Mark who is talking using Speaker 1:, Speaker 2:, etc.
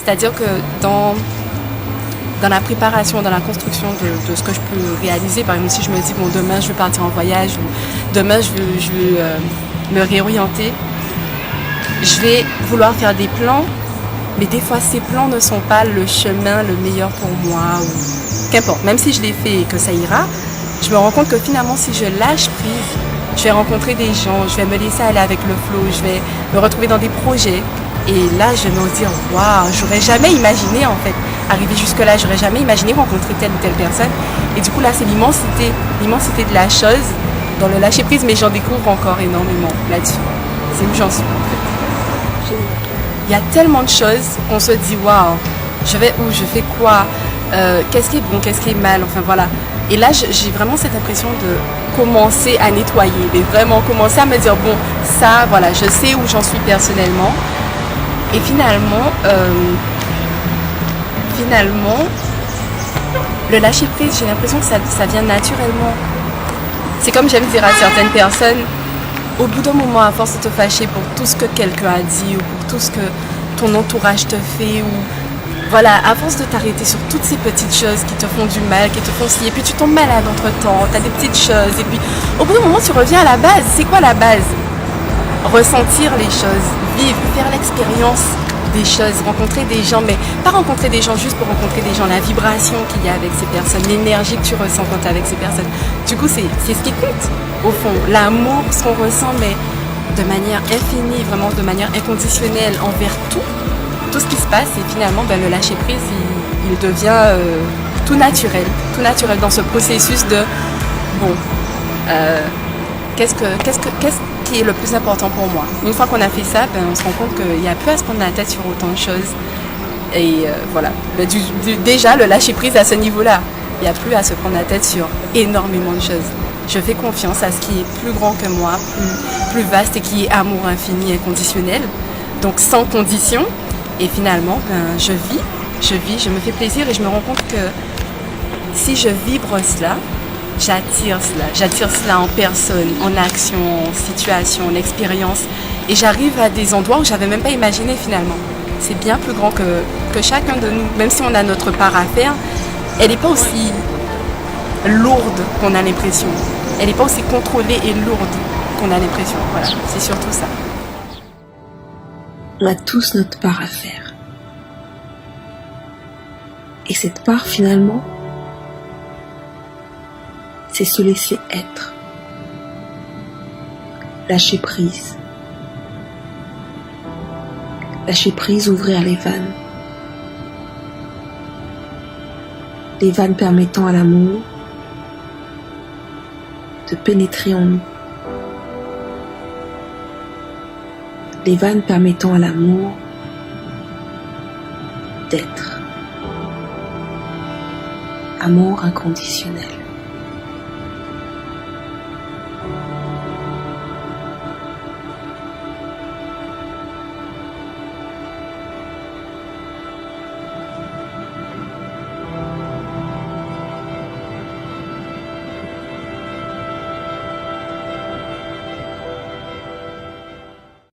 Speaker 1: C'est-à-dire que dans la préparation, dans la construction de ce que je peux réaliser, par exemple si je me dis bon demain je veux partir en voyage ou demain je veux me réorienter, je vais vouloir faire des plans, mais des fois ces plans ne sont pas le chemin le meilleur pour moi ou qu'importe, même si je les fais et que ça ira, je me rends compte que finalement si je lâche prise, je vais rencontrer des gens, je vais me laisser aller avec le flow, je vais me retrouver dans des projets et là je vais me dire waouh, j'aurais jamais imaginé en fait arriver jusque là, j'aurais jamais imaginé rencontrer telle ou telle personne et du coup là c'est l'immensité de la chose dans le lâcher prise, mais j'en découvre encore énormément là-dessus, c'est où j'en suis en fait. Il y a tellement de choses qu'on se dit waouh, je vais où, je fais quoi, qu'est-ce qui est bon, qu'est-ce qui est mal, enfin voilà. Et là j'ai vraiment cette impression de commencer à nettoyer, mais vraiment commencer à me dire bon ça voilà, je sais où j'en suis personnellement. Et finalement le lâcher prise, j'ai l'impression que ça vient naturellement. C'est comme j'aime dire à certaines personnes, au bout d'un moment, à force de te fâcher pour tout ce que quelqu'un a dit ou pour tout ce que ton entourage te fait, ou voilà, à force de t'arrêter sur toutes ces petites choses qui te font du mal, qui te font ci, et puis tu tombes malade entre temps, tu as des petites choses, et puis au bout d'un moment, tu reviens à la base. C'est quoi la base? Ressentir les choses, vivre, faire l'expérience des choses, rencontrer des gens, mais pas rencontrer des gens juste pour rencontrer des gens, la vibration qu'il y a avec ces personnes, l'énergie que tu ressens quand tu es avec ces personnes. Du coup, c'est ce qui compte, au fond. L'amour, ce qu'on ressent, mais de manière infinie, vraiment de manière inconditionnelle envers tout ce qui se passe, et finalement, ben, le lâcher prise, il devient tout naturel dans ce processus de, bon, qu'est-ce qui est le plus important pour moi. Une fois qu'on a fait ça, ben, on se rend compte qu'il n'y a plus à se prendre la tête sur autant de choses. Et voilà, déjà le lâcher prise à ce niveau-là, il n'y a plus à se prendre la tête sur énormément de choses. Je fais confiance à ce qui est plus grand que moi, plus vaste et qui est amour infini, inconditionnel, donc sans condition. Et finalement, ben, je vis, je me fais plaisir et je me rends compte que si je vibre cela, j'attire cela en personne, en action, en situation, en expérience. Et j'arrive à des endroits où je n'avais même pas imaginé finalement. C'est bien plus grand que chacun de nous. Même si on a notre part à faire, elle n'est pas aussi lourde qu'on a l'impression. Elle n'est pas aussi contrôlée et lourde qu'on a l'impression. Voilà, c'est surtout ça.
Speaker 2: On a tous notre part à faire. Et cette part finalement, c'est se laisser être. Lâcher prise. Lâcher prise, ouvrir les vannes. Les vannes permettant à l'amour de pénétrer en nous. Les vannes permettant à l'amour d'être. Amour inconditionnel.